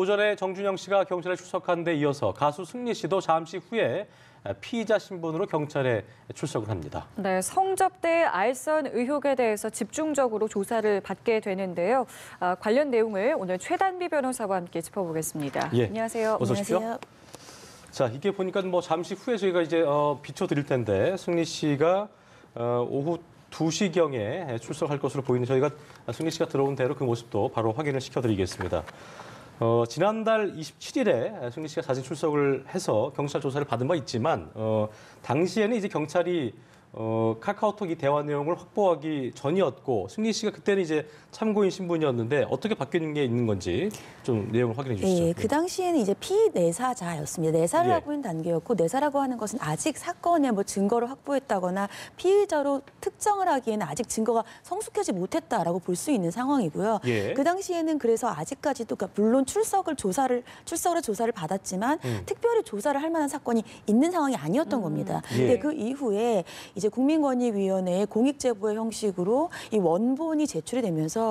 오전에 정준영 씨가 경찰에 출석한 데 이어서 가수 승리 씨도 잠시 후에 피의자 신분으로 경찰에 출석을 합니다. 네, 성접대 알선 의혹에 대해서 집중적으로 조사를 받게 되는데요. 관련 내용을 오늘 최단비 변호사와 함께 짚어보겠습니다. 예, 안녕하세요. 어서 오십시오. 안녕하세요. 자, 이게 보니까 잠시 후에 저희가 이제 비춰드릴 텐데 승리 씨가 오후 2시경에 출석할 것으로 보이는 저희가 승리 씨가 들어온 대로 그 모습도 바로 확인을 시켜드리겠습니다. 지난달 27일에 승리 씨가 사진 출석을 해서 경찰 조사를 받은 바 있지만 당시에는 이제 경찰이 카카오톡 이 대화 내용을 확보하기 전이었고 승리 씨가 그때는 이제 참고인 신분이었는데 어떻게 바뀌는 게 있는 건지 좀 내용을 확인해 주시죠. 네, 그 당시에는 이제 피내사자였습니다. 내사를 하고 있는 단계였고 내사라고 하는 것은 아직 사건의 증거를 확보했다거나 피의자로 특정을 하기에는 아직 증거가 성숙하지 못했다라고 볼 수 있는 상황이고요. 예. 그 당시에는 그래서 아직까지도 그러니까 물론 출석을 조사를 받았지만 특별히 조사를 할 만한 사건이 있는 상황이 아니었던 겁니다. 예. 근데 그 이후에 이제 국민권익위원회의 공익제보의 형식으로 이 원본이 제출이 되면서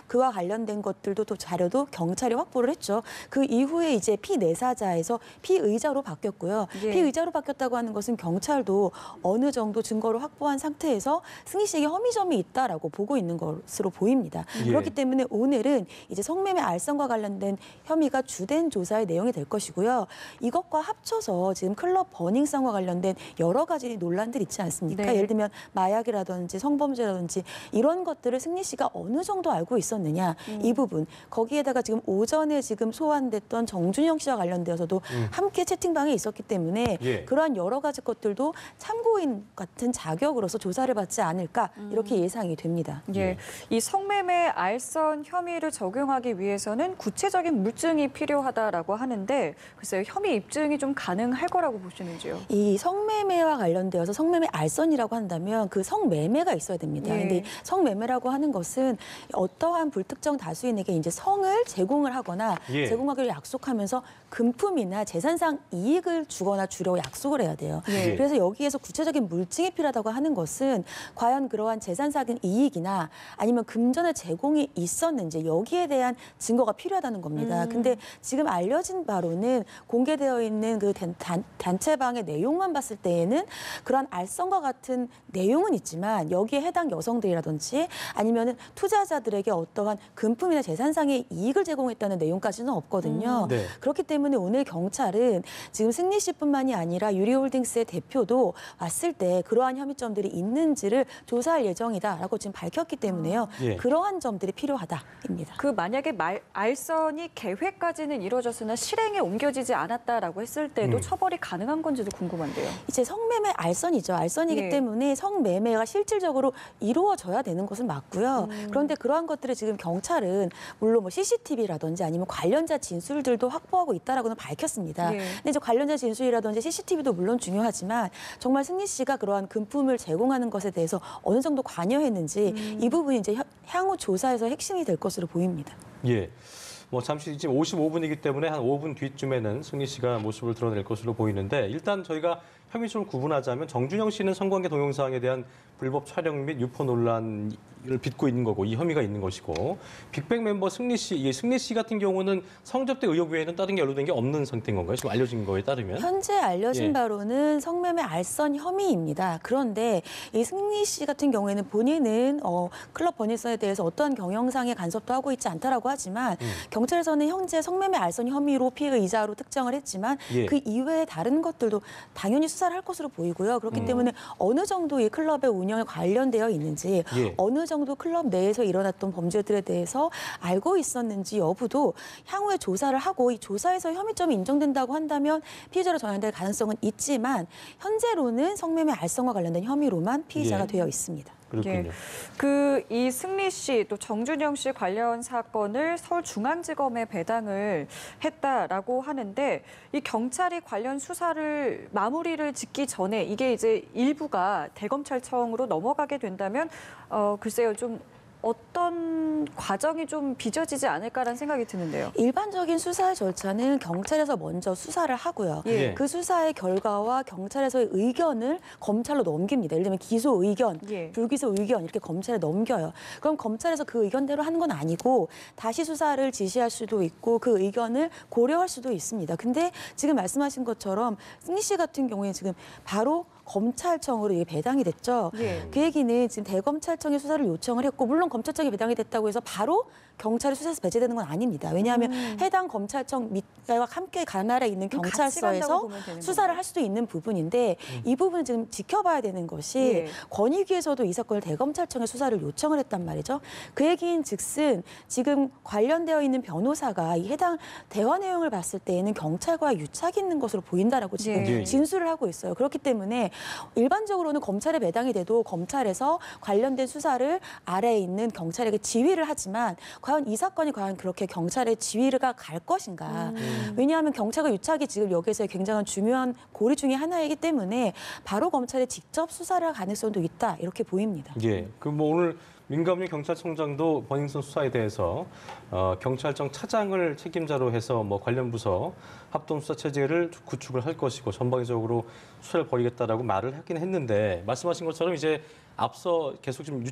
그와 관련된 것들도 또 자료도 경찰이 확보를 했죠. 그 이후에 이제 피내사자에서 피의자로 바뀌었고요. 예. 피의자로 바뀌었다고 하는 것은 경찰도 어느 정도 증거를 확보한 상태에서 승리 씨에게 혐의점이 있다라고 보고 있는 것으로 보입니다. 예. 그렇기 때문에 오늘은 이제 성매매 알선과 관련된 혐의가 주된 조사의 내용이 될 것이고요. 이것과 합쳐서 지금 클럽 버닝썬과 관련된 여러 가지 논란들이 있지 않습니까? 네. 예를 들면 마약이라든지 성범죄라든지 이런 것들을 승리 씨가 어느 정도 알고 있었느냐 이 부분 거기에다가 지금 오전에 지금 소환됐던 정준영 씨와 관련되어서도 함께 채팅방에 있었기 때문에 예. 그러한 여러 가지 것들도 참고인 같은 자격으로서 조사를 받지 않을까 이렇게 예상이 됩니다. 예, 이 성매매 알선 혐의를 적용하기 위해서는 구체적인 물증이 필요하다라고 하는데 글쎄요, 혐의 입증이 좀 가능할 거라고 보시는지요? 이 성매매와 관련되어서 성매매 알선이라고 한다면 그 성매매가 있어야 됩니다. 예. 근데 성매매라고 하는 것은 어떠한 불특정 다수인에게 이제 성을 제공을 하거나 예. 제공하기를 약속하면서 금품이나 재산상 이익을 주거나 주려고 약속을 해야 돼요. 예. 그래서 여기에서 구체적인 물증이 필요하다고 하는 것은 과연 그러한 재산상 이익이나 아니면 금전의 제공이 있었는지 여기에 대한 증거가 필요하다는 겁니다. 근데 지금 알려진 바로는 공개되어 있는 그 단체방의 내용만 봤을 때에는 그러한 알선과 같은 내용은 있지만 여기에 해당 여성들이라든지 아니면은 투자자들에게 어떠한 금품이나 재산상의 이익을 제공했다는 내용까지는 없거든요. 네. 그렇기 때문에 오늘 경찰은 지금 승리 씨뿐만이 아니라 유리홀딩스의 대표도 왔을 때 그러한 혐의점들이 있는지를 조사할 예정이다라고 지금 밝혔기 때문에요. 예. 그러한 점들이 필요하다입니다. 그 만약에 알선이 계획까지는 이루어졌으나 실행에 옮겨지지 않았다라고 했을 때도 처벌이 가능한 건지도 궁금한데요. 이제 성매매 알선이죠. 알선이기 예. 때문에 성매매가 실질적으로 이루어져야 되는 것은 맞고요. 그런데 그러한 것들을 지금 경찰은 물론 CCTV라든지 아니면 관련자 진술들도 확보하고 있다라고는 밝혔습니다. 예. 근데 이제 관련자 진술이라든지 CCTV도 물론 중요하지만 정말 승리 씨가 그러한 금품을 제공하는 것에 대해서 어느 정도 관여했는지 이 부분이 이제 향후 조사에서 핵심이 될 것으로 보입니다. 예. 잠시 지금 55분이기 때문에 한 5분 뒤쯤에는 승리 씨가 모습을 드러낼 것으로 보이는데 일단 저희가 혐의점을 구분하자면 정준영 씨는 성관계 동영상에 대한 불법 촬영 및 유포 논란을 빚고 있는 거고 이 혐의가 있는 것이고 빅뱅 멤버 승리 씨 같은 경우는 성접대 의혹 외에는 다른 게 연루된 게 없는 상태인 건가요? 지금 알려진 거에 따르면? 현재 알려진 예. 바로는 성매매 알선 혐의입니다. 그런데 이 승리 씨 같은 경우에는 본인은 클럽 버닝썬에 대해서 어떠한 경영상의 간섭도 하고 있지 않다라고 하지만 경찰에서는 현재 성매매 알선 혐의로 피의자로 특정을 했지만 예. 그 이외의 다른 것들도 당연히 수사를 할 것으로 보이고요. 그렇기 때문에 어느 정도 이 클럽의 운영에 관련되어 있는지 예. 어느 정도 클럽 내에서 일어났던 범죄들에 대해서 알고 있었는지 여부도 향후에 조사를 하고 이 조사에서 혐의점이 인정된다고 한다면 피의자로 전환될 가능성은 있지만 현재로는 성매매 알선과 관련된 혐의로만 피의자가 예. 되어 있습니다. 그렇군요. 이 승리 씨 또 정준영 씨 관련 사건을 서울중앙지검에 배당을 했다라고 하는데 이 경찰이 관련 수사를 마무리를 짓기 전에 이게 이제 일부가 대검찰청으로 넘어가게 된다면 글쎄요 좀 어떤 과정이 좀 빚어지지 않을까라는 생각이 드는데요. 일반적인 수사 절차는 경찰에서 먼저 수사를 하고요. 예. 그 수사의 결과와 경찰에서의 의견을 검찰로 넘깁니다. 예를 들면 기소 의견, 예. 불기소 의견 이렇게 검찰에 넘겨요. 그럼 검찰에서 그 의견대로 하는 건 아니고 다시 수사를 지시할 수도 있고 그 의견을 고려할 수도 있습니다. 근데 지금 말씀하신 것처럼 승리 씨 같은 경우에 지금 바로 검찰청으로 이게 배당이 됐죠. 예. 그 얘기는 지금 대검찰청에 수사를 요청을 했고 물론 검찰청에 배당이 됐다고 해서 바로 경찰이 수사에서 배제되는 건 아닙니다. 왜냐하면 해당 검찰청 밑과 함께 관할에 있는 같이 간다고 경찰서에서 보면 되는 수사를 건가요? 할 수도 있는 부분인데 이 부분은 지금 지켜봐야 되는 것이 예. 권익위에서도 이 사건을 대검찰청에 수사를 요청을 했단 말이죠. 그 얘기인 즉슨 지금 관련되어 있는 변호사가 이 해당 대화 내용을 봤을 때에는 경찰과 유착이 있는 것으로 보인다라고 지금 예. 진술을 하고 있어요. 그렇기 때문에 일반적으로는 검찰에 배당이 돼도 검찰에서 관련된 수사를 아래에 있는 경찰에게 지휘를 하지만 과연 이 사건이 과연 그렇게 경찰의 지휘가 갈 것인가. 왜냐하면 경찰과 유착이 지금 여기에서의 굉장한 중요한 고리 중에 하나이기 때문에 바로 검찰에 직접 수사를 할 가능성도 있다. 이렇게 보입니다. 예. 그 뭐 오늘 민감윤 경찰청장도 버닝썬 수사에 대해서 경찰청 차장을 책임자로 해서 뭐 관련 부서 합동 수사 체제를 구축을 할 것이고 전방위적으로 수사를 벌이겠다라고 말을 하긴 했는데 말씀하신 것처럼 이제 앞서 계속 지금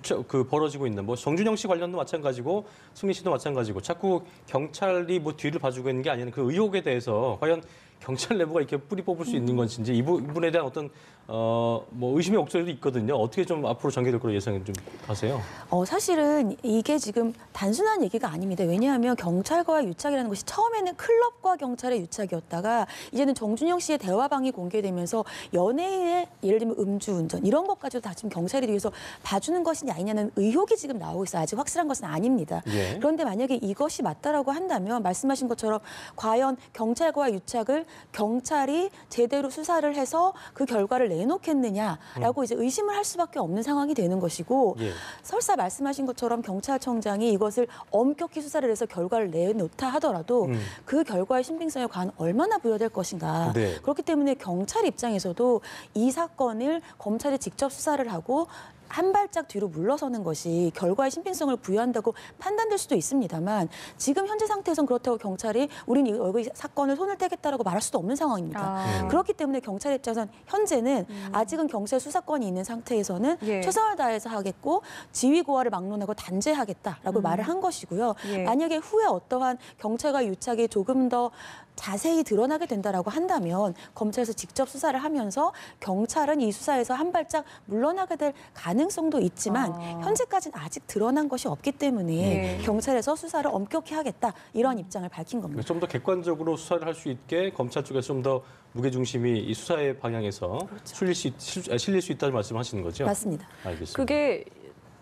벌어지고 있는 뭐 정준영 씨 관련도 마찬가지고 승리 씨도 마찬가지고 자꾸 경찰이 뭐 뒤를 봐주고 있는 게 아니라 그 의혹에 대해서 과연 경찰 내부가 이렇게 뿌리 뽑을 수 있는 건지 이 부분에 대한 어떤 뭐 의심의 목소리도 있거든요. 어떻게 좀 앞으로 전개될 거로 예상 좀 하세요? 사실은 이게 지금 단순한 얘기가 아닙니다. 왜냐하면 경찰과의 유착이라는 것이 처음에는 클럽과 경찰의 유착이었다가 이제는 정준영 씨의 대화방이 공개되면서 연예인의 예를 들면 음주운전 이런 것까지도 다 지금 경찰이 뒤에서 봐주는 것이냐 아니냐는 의혹이 지금 나오고 있어요. 아직 확실한 것은 아닙니다. 예. 그런데 만약에 이것이 맞다라고 한다면 말씀하신 것처럼 과연 경찰과의 유착을 경찰이 제대로 수사를 해서 그 결과를 내놓겠느냐라고 이제 의심을 할 수밖에 없는 상황이 되는 것이고 예. 설사 말씀하신 것처럼 경찰청장이 이것을 엄격히 수사를 해서 결과를 내놓다 하더라도 그 결과의 신빙성에 과연 얼마나 부여될 것인가. 네. 그렇기 때문에 경찰 입장에서도 이 사건을 검찰이 직접 수사를 하고 한 발짝 뒤로 물러서는 것이 결과의 신빙성을 부여한다고 판단될 수도 있습니다만 지금 현재 상태에서는 그렇다고 경찰이 우리는 여기 사건을 손을 떼겠다라고 말할 수도 없는 상황입니다. 그렇기 때문에 경찰 입장에서는 현재는 아직은 경찰 수사권이 있는 상태에서는 예. 최선을 다해서 하겠고 지휘 고하를 막론하고 단죄하겠다라고 말을 한 것이고요. 예. 만약에 후에 어떠한 경찰과 유착이 조금 더 자세히 드러나게 된다라고 한다면 검찰에서 직접 수사를 하면서 경찰은 이 수사에서 한 발짝 물러나게 될 가능성도 있지만 현재까지는 아직 드러난 것이 없기 때문에 예. 경찰에서 수사를 엄격히 하겠다 이런 입장을 밝힌 겁니다. 좀 더 객관적으로 수사를 할 수 있게 검찰 쪽에서 좀 더 무게중심이 이 수사의 방향에서 실릴 수 있다는 말씀하시는 거죠? 맞습니다. 알겠습니다. 그게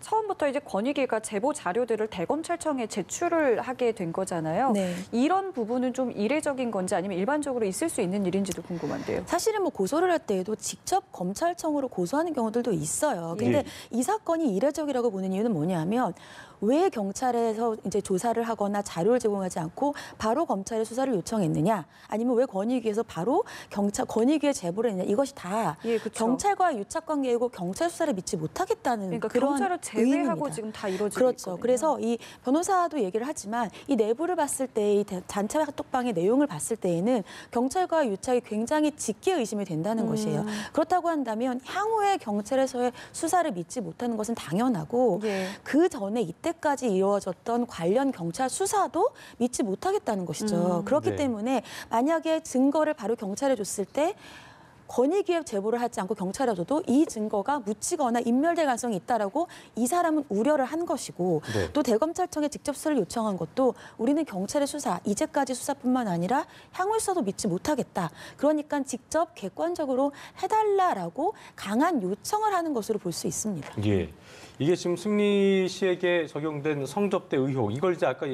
처음부터 이제 권익위가 제보 자료들을 대검찰청에 제출을 하게 된 거잖아요. 네. 이런 부분은 좀 이례적인 건지 아니면 일반적으로 있을 수 있는 일인지도 궁금한데요. 사실은 뭐 고소를 할 때에도 직접 검찰청으로 고소하는 경우들도 있어요. 근데 예. 이 사건이 이례적이라고 보는 이유는 뭐냐면 왜 경찰에서 이제 조사를 하거나 자료를 제공하지 않고 바로 검찰에 수사를 요청했느냐, 아니면 왜 권익위에서 바로 권익위에 제보를 했느냐, 이것이 다 예, 그쵸. 경찰과 유착 관계이고 경찰 수사를 믿지 못하겠다는 그러니까 그런 경찰을 제외하고 의미입니다. 지금 다 이루어지고 그렇죠. 있거든요. 그래서 이 변호사도 얘기를 하지만 이 내부를 봤을 때 이 단체 카톡방의 내용을 봤을 때에는 경찰과 유착이 굉장히 짙게 의심이 된다는 것이에요. 그렇다고 한다면 향후에 경찰에서의 수사를 믿지 못하는 것은 당연하고 예. 그 전에 이때까지 이루어졌던 관련 경찰 수사도 믿지 못하겠다는 것이죠. 그렇기 네. 때문에 만약에 증거를 바로 경찰에 줬을 때 권익위에 제보를 하지 않고 경찰에 줘도 이 증거가 묻히거나 인멸될 가능성이 있다라고 이 사람은 우려를 한 것이고 네. 또 대검찰청에 직접 수사를 요청한 것도 우리는 경찰의 수사, 이제까지 수사뿐만 아니라 향후 수사도 믿지 못하겠다. 그러니까 직접 객관적으로 해달라라고 강한 요청을 하는 것으로 볼 수 있습니다. 예. 이게 지금 승리 씨에게 적용된 성접대 의혹, 이걸 이제 아까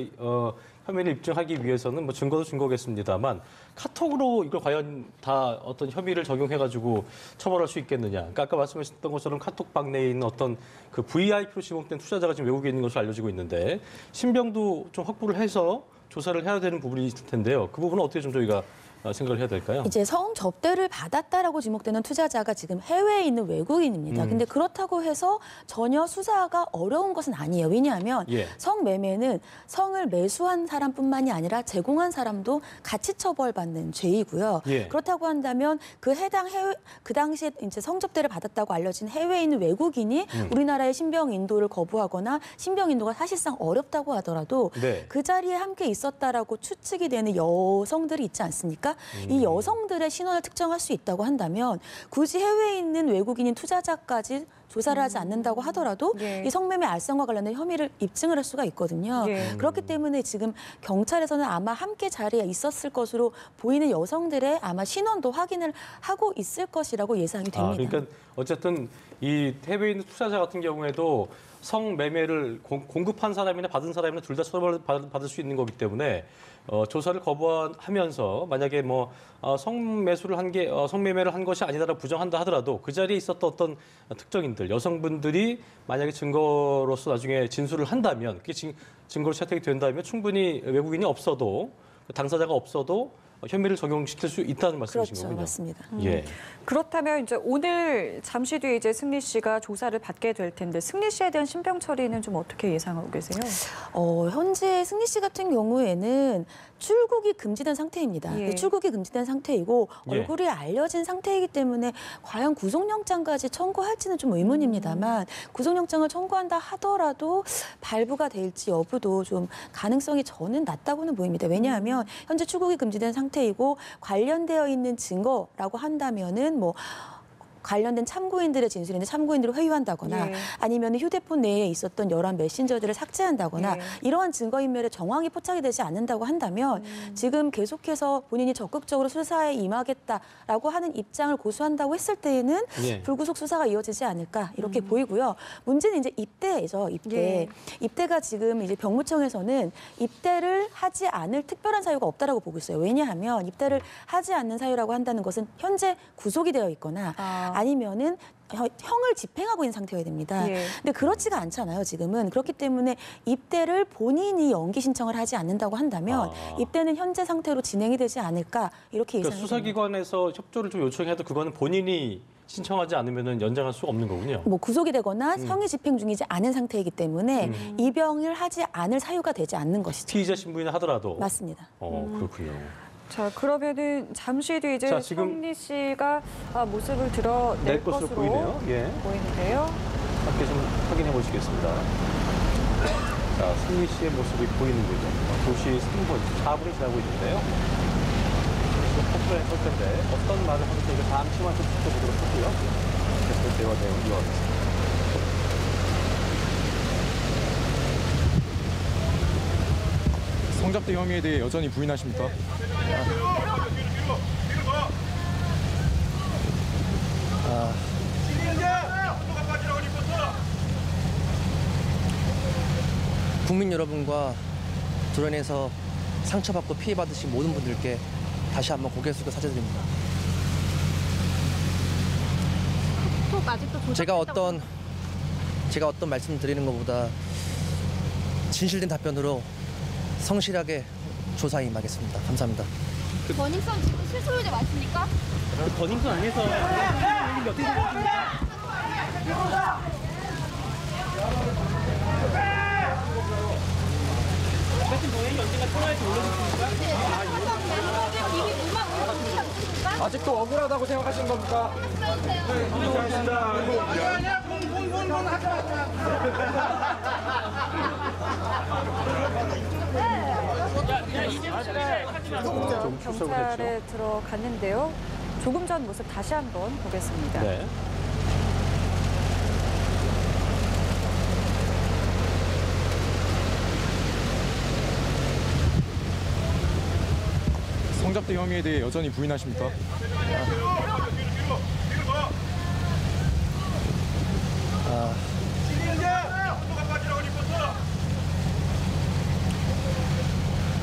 혐의를 입증하기 위해서는 뭐 증거도 증거겠습니다만 카톡으로 이걸 과연 다 어떤 혐의를 적용해가지고 처벌할 수 있겠느냐. 그러니까 아까 말씀하셨던 것처럼 카톡방 내에 있는 어떤 그 VIP로 지목된 투자자가 지금 외국에 있는 것으로 알려지고 있는데 신병도 좀 확보를 해서 조사를 해야 되는 부분이 있을 텐데요. 그 부분은 어떻게 좀 저희가 생각을 해야 될까요? 이제 성접대를 받았다라고 지목되는 투자자가 지금 해외에 있는 외국인입니다. 근데 그렇다고 해서 전혀 수사가 어려운 것은 아니에요. 왜냐하면 예. 성매매는 성을 매수한 사람뿐만이 아니라 제공한 사람도 같이 처벌받는 죄이고요. 예. 그렇다고 한다면 그 해당 해외 그 당시에 이제 성접대를 받았다고 알려진 해외에 있는 외국인이 우리나라의 신병 인도를 거부하거나 신병 인도가 사실상 어렵다고 하더라도 네. 그 자리에 함께 있었다라고 추측이 되는 여성들이 있지 않습니까? 이 여성들의 신원을 특정할 수 있다고 한다면 굳이 해외에 있는 외국인인 투자자까지 조사를 하지 않는다고 하더라도 예. 이 성매매 알선과 관련된 혐의를 입증을 할 수가 있거든요. 예. 그렇기 때문에 지금 경찰에서는 아마 함께 자리에 있었을 것으로 보이는 여성들의 아마 신원도 확인을 하고 있을 것이라고 예상이 됩니다. 그러니까 어쨌든 이 해외에 있는 투자자 같은 경우에도 성매매를 공급한 사람이나 받은 사람이나 둘 다 처벌을 받을 수 있는 거기 때문에 조사를 거부하면서 만약에 뭐 성매수를 한 게 성매매를 한 것이 아니다라고 부정한다 하더라도 그 자리에 있었던 어떤 특정인들 여성분들이 만약에 증거로서 나중에 진술을 한다면 그게 증거로 채택이 된다면 충분히 외국인이 없어도 당사자가 없어도 혐의를 적용시킬 수 있다는 말씀이신 그렇죠, 거군요. 맞습니다. 예. 그렇다면 이제 오늘 잠시 뒤에 이제 승리 씨가 조사를 받게 될 텐데 승리 씨에 대한 신병 처리는 좀 어떻게 예상하고 계세요? 현재 승리 씨 같은 경우에는 출국이 금지된 상태입니다. 예. 출국이 금지된 상태이고 예. 얼굴이 알려진 상태이기 때문에 과연 구속영장까지 청구할지는 좀 의문입니다만 구속영장을 청구한다 하더라도 발부가 될지 여부도 좀 가능성이 저는 낮다고는 보입니다. 왜냐하면 현재 출국이 금지된 상태이고 관련되어 있는 증거라고 한다면은 뭐 관련된 참고인들의 진술인데 참고인들을 회유한다거나 예. 아니면 휴대폰 내에 있었던 여러 메신저들을 삭제한다거나 예. 이러한 증거인멸에 정황이 포착이 되지 않는다고 한다면 지금 계속해서 본인이 적극적으로 수사에 임하겠다라고 하는 입장을 고수한다고 했을 때에는 예. 불구속 수사가 이어지지 않을까 이렇게 보이고요. 문제는 이제 입대죠. 입대. 예. 입대가 지금 이제 병무청에서는 입대를 하지 않을 특별한 사유가 없다라고 보고 있어요. 왜냐하면 입대를 하지 않는 사유라고 한다는 것은 현재 구속이 되어 있거나 아니면은 형을 집행하고 있는 상태여야 됩니다. 예. 근데 그렇지가 않잖아요, 지금은. 그렇기 때문에 입대를 본인이 연기 신청을 하지 않는다고 한다면 입대는 현재 상태로 진행이 되지 않을까 이렇게 그러니까 예상이 됩니다. 수사기관에서 협조를 좀 요청해도 그거는 본인이 신청하지 않으면 연장할 수 없는 거군요. 뭐 구속이 되거나 형이 집행 중이지 않은 상태이기 때문에 입영을 하지 않을 사유가 되지 않는 것이죠. 피의자 신분이나 하더라도. 맞습니다. 그렇군요. 자, 그러면은 잠시 뒤 이제 자, 지금 승리 씨가 모습을 드러낼 낼 것으로 보이네요. 예. 보이는데요. 함께 좀 확인해 보시겠습니다. 자, 승리 씨의 모습이 보이는군요. 도시 3분, 4분이 지나고 있는데요. 지금 폭로에 설 텐데 어떤 말을 하는지 이거 잠시만 좀 지켜보도록 하고요. 계속 대화 내용 이어가겠습니다. 성접대 혐의에 대해 여전히 부인하십니까? 국민 여러분과 드러내서 상처받고 피해받으신 모든 분들께 다시 한번 고개 숙여 사죄드립니다. 제가 어떤 말씀 드리는 것보다 진실된 답변으로 성실하게 조사에 임하겠습니다. 감사합니다. 버닝썬 지금 실소유자 맞습니까? 버닝썬 안에서 아직도 억울하다고 생각하시는 겁니까? 좀 출석을 했죠. 경찰에 들어갔는데요. 조금 전 모습 다시 한번 보겠습니다. 네. 성접대 혐의에 대해 여전히 부인하십니까?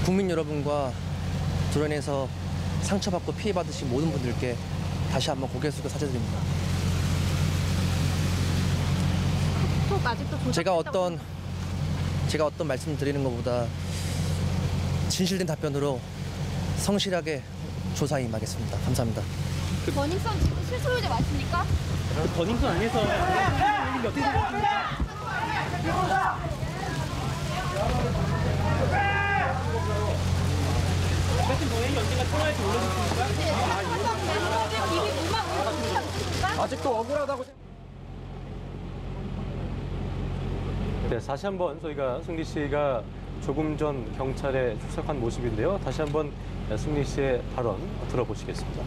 국민 여러분과 드러내서 상처받고 피해받으신 모든 분들께 다시 한번 고개 숙여 사죄드립니다. 제가 어떤 말씀 드리는 것보다 진실된 답변으로 성실하게 조사에 임하겠습니다. 감사합니다. 버닝썬 지금 실소 의제 맞습니까? 버닝썬 안에서 어떻게 생각하십니까? 같은 동행이 언젠가 통화에서 올려줬습니까? 멤버들 이미 무망 의혹이 않습니까? 아직도 억울하다고 네, 다시 한번 저희가 승리 씨가 조금 전 경찰에 출석한 모습인데요. 다시 한번 승리 씨의 발언 들어보시겠습니다.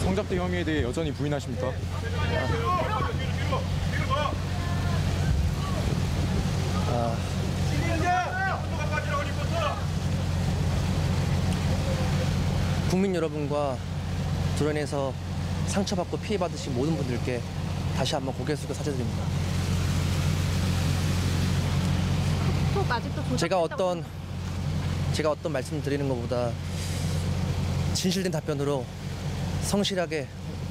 성접대 혐의에 대해 여전히 부인하십니까? 국민 여러분과 드론에서 상처받고 피해받으신 모든 분들께 다시 한번 고개 숙여 사죄드립니다. 톡 아직도 조작. 제가 어떤 말씀 드리는 것보다 진실된 답변으로 성실하게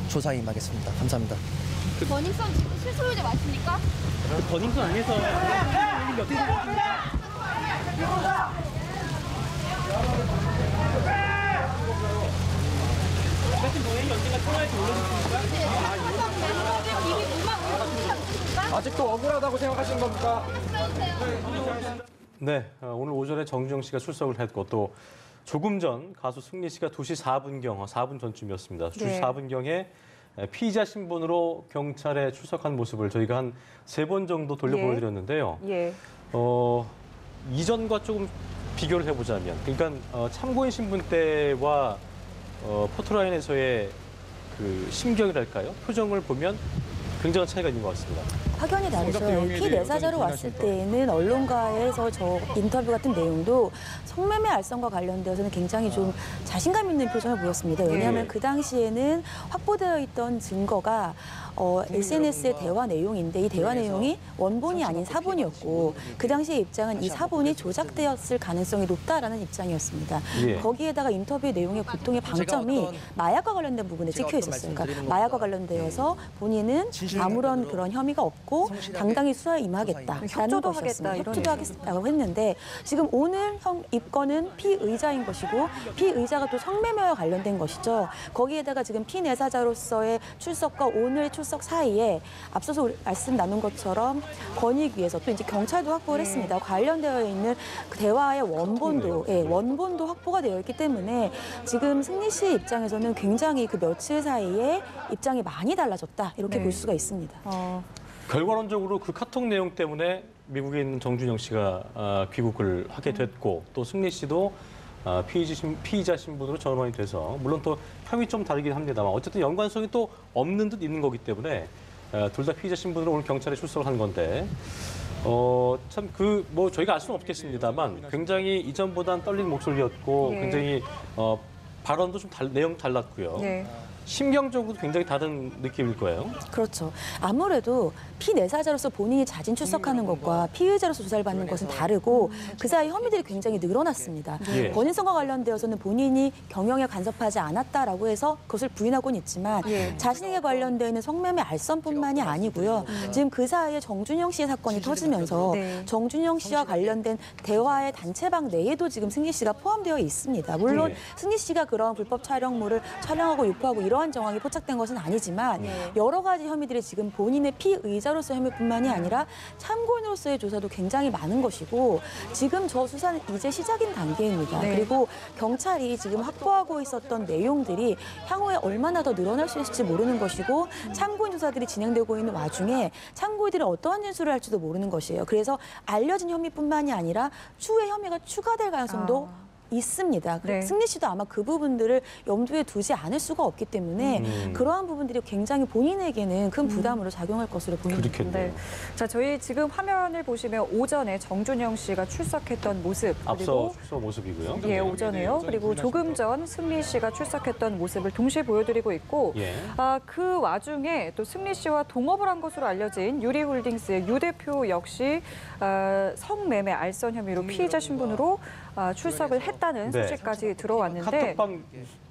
조사에 임하겠습니다. 감사합니다. 버닝썬 지금 실소 의제 맞습니까? 버닝썬 안에서 어떻게 생각하십니까? 같은 동행이 언젠가 통화에서 올려줬습니까? 멤버들 이미 무망 의혹이 않습니까? 아직도 억울하다고 생각하시는 겁니까? 네, 오늘 오전에 정주영 씨가 출석을 했고 또 조금 전 가수 승리 씨가 2시 4분경, 4분 전쯤이었습니다. 2시 네. 4분경에 피의자 신분으로 경찰에 출석한 모습을 저희가 한 3번 정도 돌려 예. 보여드렸는데요. 예. 이전과 조금 비교를 해보자면, 그러니까 참고인 신분 때와 포토라인에서의 그 심경이랄까요? 표정을 보면 굉장한 차이가 있는 것 같습니다. 확연히 다르죠. 성접대 혐의에 피 대해 내사자로 여전히 왔을 부인하십니까? 때에는 언론과에서 저 인터뷰 같은 내용도 성매매 알선과 관련되어서는 굉장히 좀 자신감 있는 표정을 보였습니다. 왜냐하면 예. 그 당시에는 확보되어 있던 증거가 SNS의 대화 내용인데 이 대화 내용이 원본이 아닌 사본이었고 그 당시의 입장은 이 사본이 조작되었을 가능성이 높다라는 입장이었습니다. 예. 거기에다가 인터뷰 내용의 보통의 방점이 마약과 관련된 부분에 제가 찍혀 어떤 있었어요. 말씀 그러니까 드리는 마약과 것보다 관련되어서 본인은 진실된 아무런 답변으로 그런 혐의가 없고 성실하게 당당히 수사에 임하겠다라는 협조도 것이었습니다. 하겠다, 이런 협조도 하겠다고 했는데 지금 오늘 입건은 피의자인 것이고 피의자가 또 성매매와 관련된 것이죠. 거기에다가 지금 피내사자로서의 출석과 오늘 출석 사이에 앞서서 우리 말씀 나눈 것처럼 권익위에서 또 이제 경찰도 확보를 했습니다. 관련되어 있는 그 대화의 원본도 원본도 확보가 되어 있기 때문에 지금 승리 씨 입장에서는 굉장히 그 며칠 사이에 입장이 많이 달라졌다 이렇게 볼 수가 있습니다. 결과론적으로 그 카톡 내용 때문에 미국에 있는 정준영 씨가 귀국을 하게 됐고 또 승리 씨도 피의자 신분으로 전환이 돼서 물론 또 혐의 좀 다르긴 합니다만 어쨌든 연관성이 또 없는 듯 있는 거기 때문에 둘 다 피의자 신분으로 오늘 경찰에 출석을 한 건데 참 뭐 저희가 알 수는 없겠습니다만 굉장히 이전보단 떨린 목소리였고 예. 굉장히 발언도 좀 내용 달랐고요. 네. 심경적으로도 굉장히 다른 느낌일 거예요. 그렇죠. 아무래도 피내사자로서 본인이 자진 출석하는 것과 피의자로서 조사를 받는 것은 다르고 그 사이 혐의들이 굉장히 늘어났습니다. 예. 권인성과 관련되어서는 본인이 경영에 간섭하지 않았다라고 해서 그것을 부인하고는 있지만 예. 자신에게 관련되어 있는 성매매 알선뿐만이 아니고요. 지금 그 사이에 정준영 씨의 사건이 터지면서 네. 정준영 씨와 관련된 대화의 단체방 내에도 지금 승리 씨가 포함되어 있습니다. 물론 예. 승리 씨가 그런 불법 촬영물을 촬영하고 유포하고 이러한 정황이 포착된 것은 아니지만 여러 가지 혐의들이 지금 본인의 피의자로서의 혐의뿐만이 아니라 참고인으로서의 조사도 굉장히 많은 것이고 지금 저 수사는 이제 시작인 단계입니다. 네. 그리고 경찰이 지금 확보하고 있었던 내용들이 향후에 얼마나 더 늘어날 수 있을지 모르는 것이고 참고인 조사들이 진행되고 있는 와중에 참고인들이 어떠한 진술을 할지도 모르는 것이에요. 그래서 알려진 혐의뿐만이 아니라 추후에 혐의가 추가될 가능성도 있습니다. 네. 승리 씨도 아마 그 부분들을 염두에 두지 않을 수가 없기 때문에 그러한 부분들이 굉장히 본인에게는 큰 부담으로 작용할 것으로 보입니다. 그렇겠네요. 네. 자, 저희 지금 화면을 보시면 오전에 정준영 씨가 출석했던 모습 앞서 그리고 출석 모습이고요. 예, 오전에요. 그리고 조금 전 승리 씨가 출석했던 모습을 동시에 보여드리고 있고 예. 그 와중에 또 승리 씨와 동업을 한 것으로 알려진 유리홀딩스의 유 대표 역시 성매매 알선 혐의로 피의자 신분으로 출석을 했다는 네. 소식까지 들어왔는데 카톡방에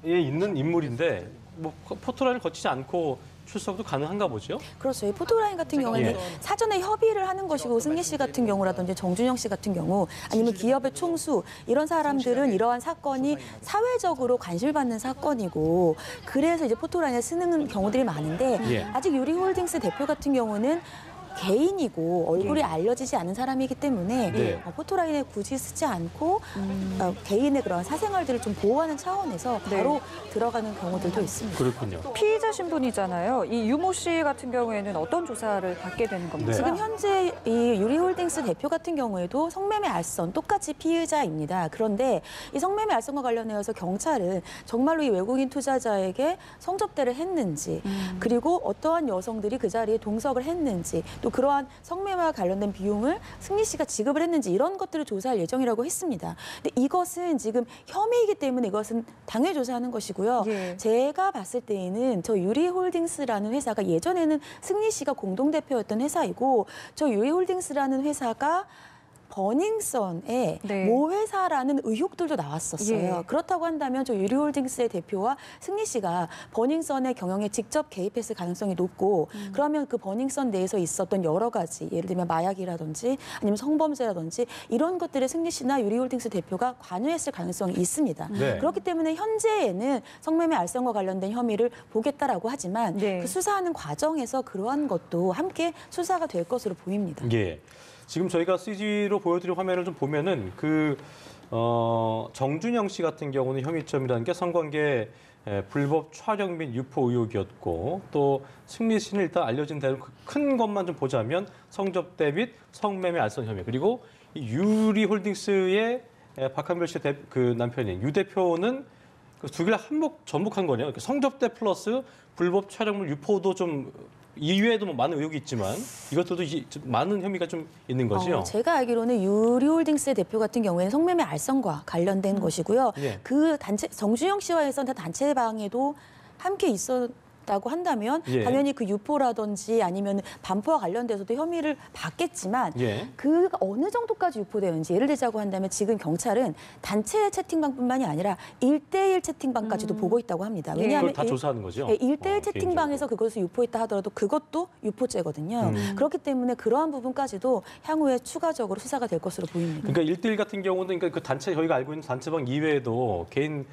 있는 인물인데 뭐 포토라인을 거치지 않고 출석도 가능한가 보죠? 그렇죠. 이 포토라인 같은 경우에는 예. 사전에 협의를 하는 것이고 승리 씨 같은 경우라든지 정준영 씨 같은 경우 아니면 기업의 총수 이런 사람들은 이러한 사건이 사회적으로 관심을 받는 사건이고 그래서 이제 포토라인을 쓰는 경우들이 많은데 예. 아직 유리홀딩스 대표 같은 경우는 개인이고 얼굴이 알려지지 않은 사람이기 때문에 네. 포토라인에 굳이 쓰지 않고 개인의 그런 사생활들을 좀 보호하는 차원에서 네. 바로 들어가는 경우들도 있습니다. 그렇군요. 피의자 신분이잖아요. 이 유모 씨 같은 경우에는 어떤 조사를 받게 되는 겁니까? 네. 지금 현재 이 유리홀딩스 대표 같은 경우에도 성매매 알선 똑같이 피의자입니다. 그런데 이 성매매 알선과 관련해서 경찰은 정말로 이 외국인 투자자에게 성접대를 했는지 그리고 어떠한 여성들이 그 자리에 동석을 했는지 또 그러한 성매매와 관련된 비용을 승리 씨가 지급을 했는지 이런 것들을 조사할 예정이라고 했습니다. 근데 이것은 지금 혐의이기 때문에 이것은 당일 조사하는 것이고요. 예. 제가 봤을 때에는 저 유리홀딩스라는 회사가 예전에는 승리 씨가 공동대표였던 회사이고 저 유리홀딩스라는 회사가 버닝썬의 네. 모회사라는 의혹들도 나왔었어요. 예. 그렇다고 한다면 저 유리홀딩스의 대표와 승리 씨가 버닝썬의 경영에 직접 개입했을 가능성이 높고 그러면 그 버닝썬 내에서 있었던 여러 가지 예를 들면 마약이라든지 아니면 성범죄라든지 이런 것들에 승리 씨나 유리홀딩스 대표가 관여했을 가능성이 있습니다. 네. 그렇기 때문에 현재에는 성매매 알선과 관련된 혐의를 보겠다라고 하지만 네. 그 수사하는 과정에서 그러한 것도 함께 수사가 될 것으로 보입니다. 예. 지금 저희가 CG로 보여드린 화면을 좀 보면은 정준영 씨 같은 경우는 혐의점이라는 게 성관계 불법 촬영 및 유포 의혹이었고 또 승리 씨는 일단 알려진 대로 큰 것만 좀 보자면 성접대 및 성매매 알선 혐의 그리고 이 유리홀딩스의 박한별 씨의 그 남편인 유 대표는 그 두 개를 전복한 거네요. 성접대 플러스 불법 촬영물 유포도 좀 이외에도 뭐 많은 의혹이 있지만 이것들도 좀 많은 혐의가 좀 있는 거죠. 제가 알기로는 유리홀딩스의 대표 같은 경우에는 성매매 알선과 관련된 것이고요. 예. 그 단체 정준영 씨와 했던 단체방에도 함께 있었다고 한다면 예. 당연히 그 유포라든지 아니면 반포와 관련돼서도 혐의를 받겠지만 예. 그 어느 정도까지 유포되는지 예를 들자고 한다면 지금 경찰은 단체 채팅방뿐만이 아니라 1대1 채팅방까지도 보고 있다고 합니다. 왜냐하면 그걸 다 조사하는 거죠. 1대1 채팅방에서 그것을 유포했다 하더라도 그것도 유포죄거든요. 그렇기 때문에 그러한 부분까지도 향후에 추가적으로 수사가 될 것으로 보입니다. 그러니까 1대1 같은 경우는 그러니까 그 단체 저희가 알고 있는 단체방 이외에도 개인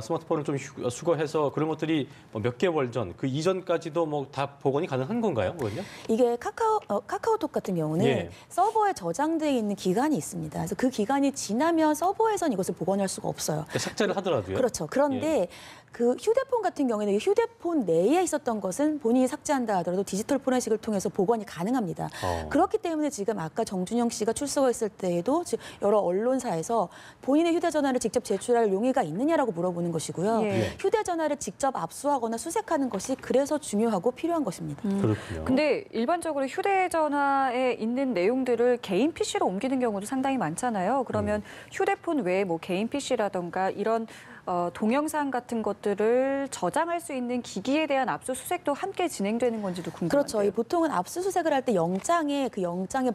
스마트폰을 좀 수거해서 그런 것들이 뭐 몇 개월 전, 그 이전까지도 뭐 다 복원이 가능한 건가요, 그건요? 이게 카카오톡 같은 경우는 예. 서버에 저장되어 있는 기간이 있습니다. 그래서 그 기간이 지나면 서버에선 이것을 복원할 수가 없어요. 그러니까 삭제를 하더라도요. 그렇죠. 그런데 그 휴대폰 같은 경우에는 이 휴대폰 내에 있었던 것은 본인이 삭제한다 하더라도 디지털 포렌식을 통해서 복원이 가능합니다. 그렇기 때문에 지금 아까 정준영 씨가 출석했을 때에도 여러 언론사에서 본인의 휴대전화를 직접 제출할 용의가 있느냐라고 물어보는 것이고요. 예. 휴대전화를 직접 압수하거나 수색하는 것이 그래서 중요하고 필요한 것입니다. 그렇군요. 근데 일반적으로 휴대전화에 있는 내용들을 개인 PC로 옮기는 경우도 상당히 많잖아요. 그러면 휴대폰 외에 뭐 개인 PC라던가 이런 동영상 같은 것들을 저장할 수 있는 기기에 대한 압수수색도 함께 진행되는 건지도 궁금한데요. 그렇죠. 이 보통은 압수수색을 할 때 영장의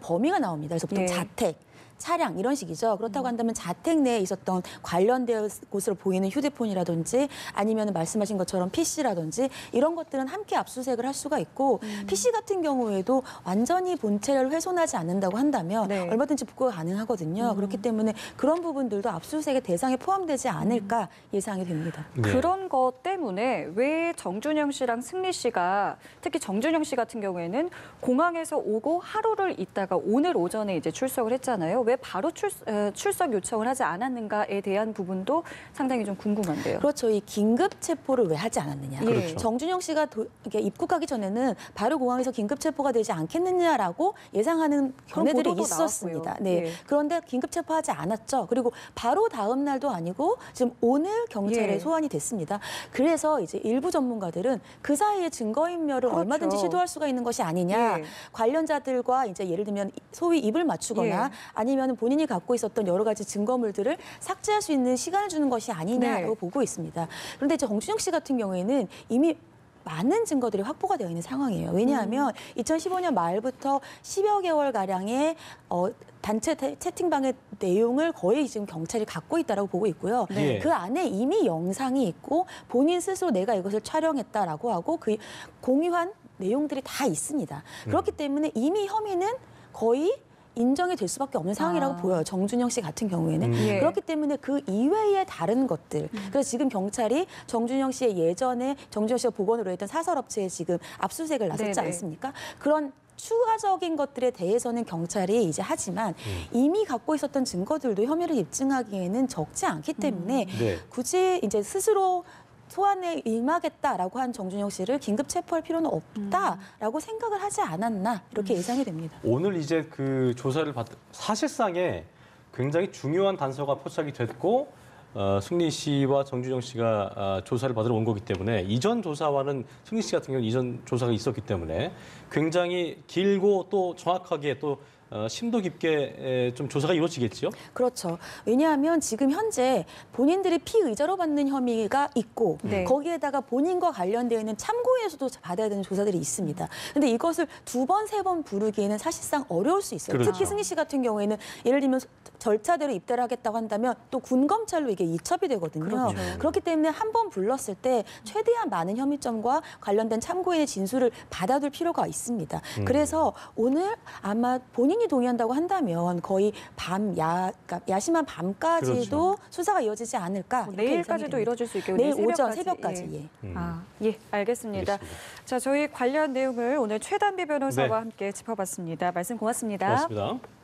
범위가 나옵니다. 그래서 보통 예. 자택, 차량 이런 식이죠. 그렇다고 한다면 자택 내에 있었던 관련된 곳으로 보이는 휴대폰이라든지 아니면 말씀하신 것처럼 PC라든지 이런 것들은 함께 압수수색을 할 수가 있고 PC 같은 경우에도 완전히 본체를 훼손하지 않는다고 한다면 네. 얼마든지 복구가 가능하거든요. 그렇기 때문에 그런 부분들도 압수수색의 대상에 포함되지 않을까 예상이 됩니다. 네. 그런 것 때문에 왜 정준영 씨랑 승리 씨가 특히 정준영 씨 같은 경우에는 공항에서 오고 하루를 있다가 오늘 오전에 이제 출석을 했잖아요. 왜 왜 바로 출석 요청을 하지 않았는가에 대한 부분도 상당히 좀 궁금한데요. 그렇죠. 이 긴급 체포를 왜 하지 않았느냐. 그렇죠. 정준영 씨가 이렇게 입국하기 전에는 바로 공항에서 긴급 체포가 되지 않겠느냐라고 예상하는 견해들이 보도도 있었습니다. 나왔고요. 네. 예. 그런데 긴급 체포하지 않았죠. 그리고 바로 다음 날도 아니고 지금 오늘 경찰에 예. 소환이 됐습니다. 그래서 이제 일부 전문가들은 그 사이에 증거인멸을 그렇죠. 얼마든지 시도할 수가 있는 것이 아니냐. 예. 관련자들과 이제 예를 들면 소위 입을 맞추거나 예. 아니면 본인이 갖고 있었던 여러 가지 증거물들을 삭제할 수 있는 시간을 주는 것이 아니냐라고 네. 보고 있습니다. 그런데 이제 정준영 씨 같은 경우에는 이미 많은 증거들이 확보가 되어 있는 상황이에요. 왜냐하면 2015년 말부터 10여 개월 가량의 단체 채팅방의 내용을 거의 지금 경찰이 갖고 있다라고 보고 있고요. 네. 그 안에 이미 영상이 있고 본인 스스로 내가 이것을 촬영했다라고 하고 그 공유한 내용들이 다 있습니다. 그렇기 때문에 이미 혐의는 거의 인정이 될 수밖에 없는 상황이라고 보여요. 정준영 씨 같은 경우에는. 예. 그렇기 때문에 그 이외의 다른 것들. 그래서 지금 경찰이 정준영 씨의 예전에 정준영 씨가 보건으로 했던 사설업체에 지금 압수수색을 나섰지 네네. 않습니까? 그런 추가적인 것들에 대해서는 경찰이 이제 하지만 이미 갖고 있었던 증거들도 혐의를 입증하기에는 적지 않기 때문에 네. 굳이 이제 스스로 소환에 임하겠다라고 한 정준영 씨를 긴급 체포할 필요는 없다라고 생각을 하지 않았나 이렇게 예상이 됩니다. 오늘 이제 그 조사를 사실상에 굉장히 중요한 단서가 포착이 됐고 승리 씨와 정준영 씨가 조사를 받으러 온 거기 때문에 이전 조사와는 승리 씨 같은 경우는 이전 조사가 있었기 때문에 굉장히 길고 또 정확하게 또 심도 깊게 좀 조사가 이루어지겠죠? 그렇죠. 왜냐하면 지금 현재 본인들이 피의자로 받는 혐의가 있고 네. 거기에다가 본인과 관련되어 있는 참고인에서도 받아야 되는 조사들이 있습니다. 근데 이것을 두 번, 세 번 부르기에는 사실상 어려울 수 있어요. 그렇죠. 특히 승희 씨 같은 경우에는 예를 들면 절차대로 입대를 하겠다고 한다면 또 군검찰로 이게 이첩이 되거든요. 그렇죠. 그렇기 때문에 한 번 불렀을 때 최대한 많은 혐의점과 관련된 참고인의 진술을 받아둘 필요가 있습니다. 그래서 오늘 아마 본인이 동의한다고 한다면 거의 그러니까 야심한 밤까지도 그렇죠. 수사가 이어지지 않을까. 이렇게 예상이 내일까지도 됩니다. 이뤄질 수 있겠군요. 내일 오전 새벽까지. 새벽까지. 예. 예, 알겠습니다. 알겠습니다. 자, 저희 관련 내용을 오늘 최단비 변호사와 네. 함께 짚어봤습니다. 말씀 고맙습니다. 고맙습니다.